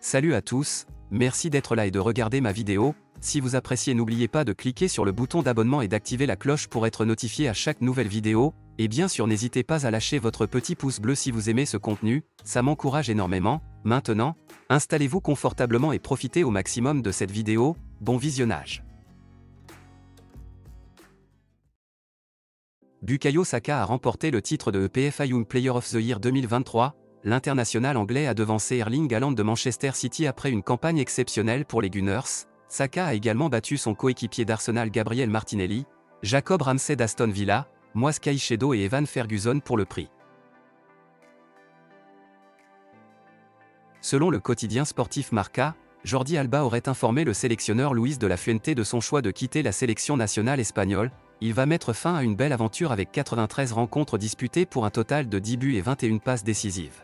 Salut à tous, merci d'être là et de regarder ma vidéo. Si vous appréciez, n'oubliez pas de cliquer sur le bouton d'abonnement et d'activer la cloche pour être notifié à chaque nouvelle vidéo, et bien sûr n'hésitez pas à lâcher votre petit pouce bleu si vous aimez ce contenu, ça m'encourage énormément. Maintenant, installez-vous confortablement et profitez au maximum de cette vidéo, bon visionnage. Bukayo Saka a remporté le titre de EPFA Young Player of the Year 2023, l'international anglais a devancé Erling Haaland de Manchester City après une campagne exceptionnelle pour les Gunners. Saka a également battu son coéquipier d'Arsenal Gabriel Martinelli, Jacob Ramsey d'Aston Villa, Moise Caicedo et Evan Ferguson pour le prix. Selon le quotidien sportif Marca, Jordi Alba aurait informé le sélectionneur Luis de la Fuente de son choix de quitter la sélection nationale espagnole. Il va mettre fin à une belle aventure avec 93 rencontres disputées pour un total de 10 buts et 21 passes décisives.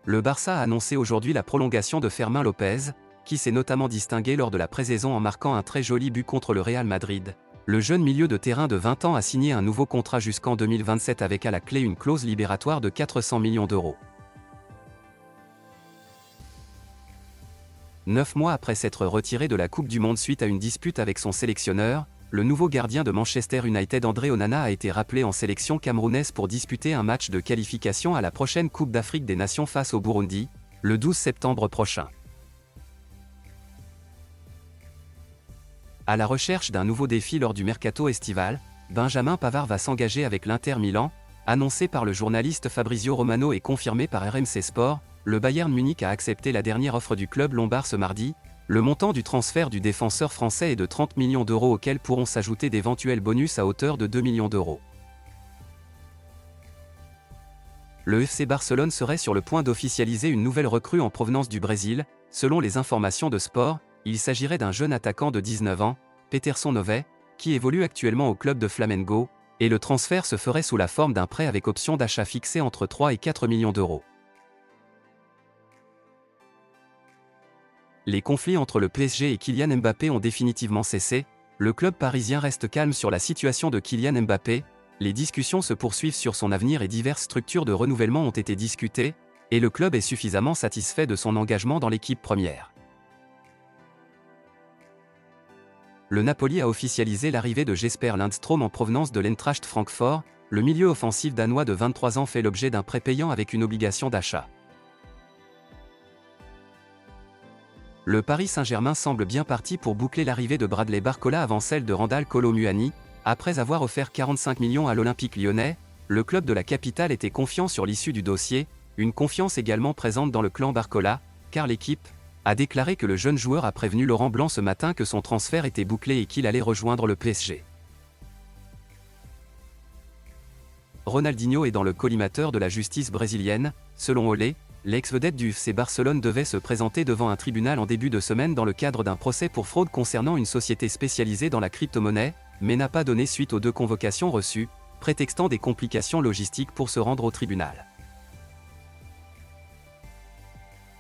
Le Barça a annoncé aujourd'hui la prolongation de Fermín López, qui s'est notamment distingué lors de la pré-saison en marquant un très joli but contre le Real Madrid. Le jeune milieu de terrain de 20 ans a signé un nouveau contrat jusqu'en 2027 avec à la clé une clause libératoire de 400 millions d'euros. 9 mois après s'être retiré de la Coupe du Monde suite à une dispute avec son sélectionneur, le nouveau gardien de Manchester United André Onana a été rappelé en sélection camerounaise pour disputer un match de qualification à la prochaine Coupe d'Afrique des Nations face au Burundi, le 12 septembre prochain. À la recherche d'un nouveau défi lors du mercato estival, Benjamin Pavard va s'engager avec l'Inter Milan, annoncé par le journaliste Fabrizio Romano et confirmé par RMC Sport. Le Bayern Munich a accepté la dernière offre du club lombard ce mardi. Le montant du transfert du défenseur français est de 30 millions d'euros auxquels pourront s'ajouter d'éventuels bonus à hauteur de 2 millions d'euros. Le FC Barcelone serait sur le point d'officialiser une nouvelle recrue en provenance du Brésil. Selon les informations de Sport, il s'agirait d'un jeune attaquant de 19 ans, Peterson Nové, qui évolue actuellement au club de Flamengo, et le transfert se ferait sous la forme d'un prêt avec option d'achat fixée entre 3 et 4 millions d'euros. Les conflits entre le PSG et Kylian Mbappé ont définitivement cessé. Le club parisien reste calme sur la situation de Kylian Mbappé. Les discussions se poursuivent sur son avenir et diverses structures de renouvellement ont été discutées, et le club est suffisamment satisfait de son engagement dans l'équipe première. Le Napoli a officialisé l'arrivée de Jesper Lindström en provenance de l'Eintracht Francfort. Le milieu offensif danois de 23 ans fait l'objet d'un prêt payant avec une obligation d'achat. Le Paris Saint-Germain semble bien parti pour boucler l'arrivée de Bradley Barcola avant celle de Randal Kolo Muani. Après avoir offert 45 millions à l'Olympique lyonnais, le club de la capitale était confiant sur l'issue du dossier, une confiance également présente dans le clan Barcola, car l'équipe a déclaré que le jeune joueur a prévenu Laurent Blanc ce matin que son transfert était bouclé et qu'il allait rejoindre le PSG. Ronaldinho est dans le collimateur de la justice brésilienne. Selon Olé, l'ex-vedette du FC Barcelone devait se présenter devant un tribunal en début de semaine dans le cadre d'un procès pour fraude concernant une société spécialisée dans la crypto-monnaie, mais n'a pas donné suite aux 2 convocations reçues, prétextant des complications logistiques pour se rendre au tribunal.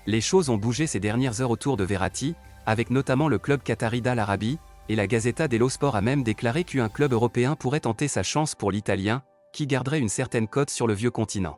Les choses ont bougé ces dernières heures autour de Verratti, avec notamment le club qatari d'Al Arabi, et la Gazzetta dello Sport a même déclaré qu'un club européen pourrait tenter sa chance pour l'Italien, qui garderait une certaine cote sur le vieux continent.